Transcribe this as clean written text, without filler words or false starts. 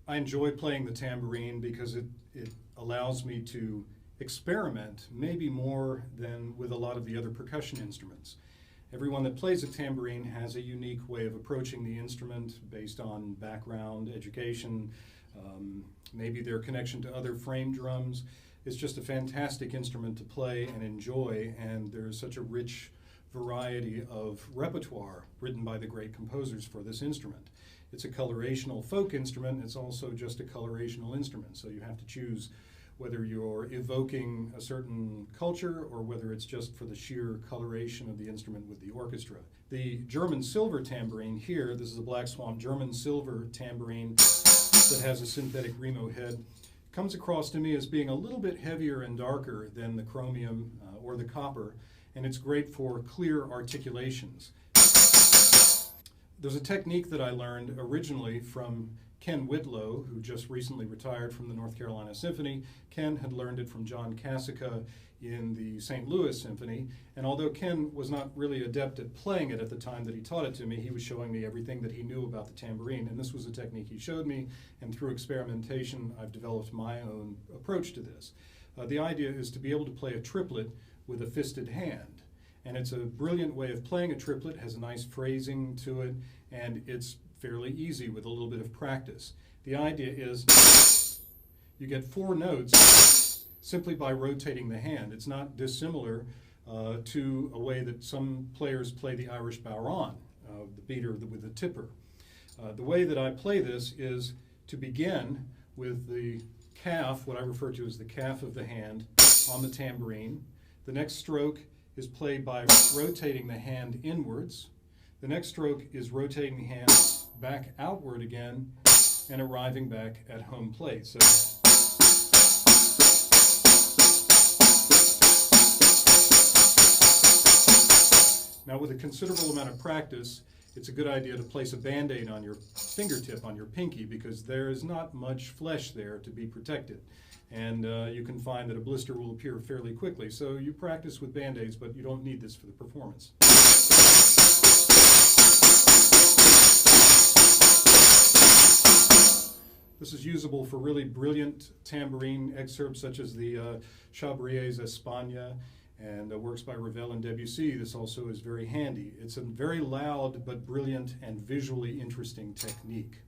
I enjoy playing the tambourine because it allows me to experiment maybe more than with a lot of the other percussion instruments. Everyone that plays a tambourine has a unique way of approaching the instrument based on background, education, maybe their connection to other frame drums. It's just a fantastic instrument to play and enjoy, and there's such a rich variety of repertoire written by the great composers for this instrument. It's a colorational folk instrument. It's also just a colorational instrument, so you have to choose whether you're evoking a certain culture or whether it's just for the sheer coloration of the instrument with the orchestra. The German silver tambourine here, this is a Black Swamp German silver tambourine that has a synthetic Remo head, comes across to me as being a little bit heavier and darker than the chromium or the copper, and it's great for clear articulations. There's a technique that I learned originally from Ken Whitlow, who just recently retired from the North Carolina Symphony. Ken had learned it from John Cassica in the St. Louis Symphony, and although Ken was not really adept at playing it at the time that he taught it to me, he was showing me everything that he knew about the tambourine, and this was a technique he showed me, and through experimentation I've developed my own approach to this. The idea is to be able to play a triplet with a fisted hand, and it's a brilliant way of playing a triplet, has a nice phrasing to it, and it's fairly easy with a little bit of practice. The idea is you get 4 notes simply by rotating the hand. It's not dissimilar to a way that some players play the Irish bodhrán, the beater with the tipper. The way that I play this is to begin with the calf, what I refer to as the calf of the hand, on the tambourine. The next stroke is played by rotating the hand inwards. The next stroke is rotating the hand back outward again and arriving back at home plate. So now, with a considerable amount of practice, it's a good idea to place a Band-Aid on your fingertip, on your pinky, because there is not much flesh there to be protected. And you can find that a blister will appear fairly quickly. So you practice with Band-Aids, but you don't need this for the performance. This is usable for really brilliant tambourine excerpts such as the Chabrier's Espagne and works by Ravel and Debussy. This also is very handy. It's a very loud but brilliant and visually interesting technique.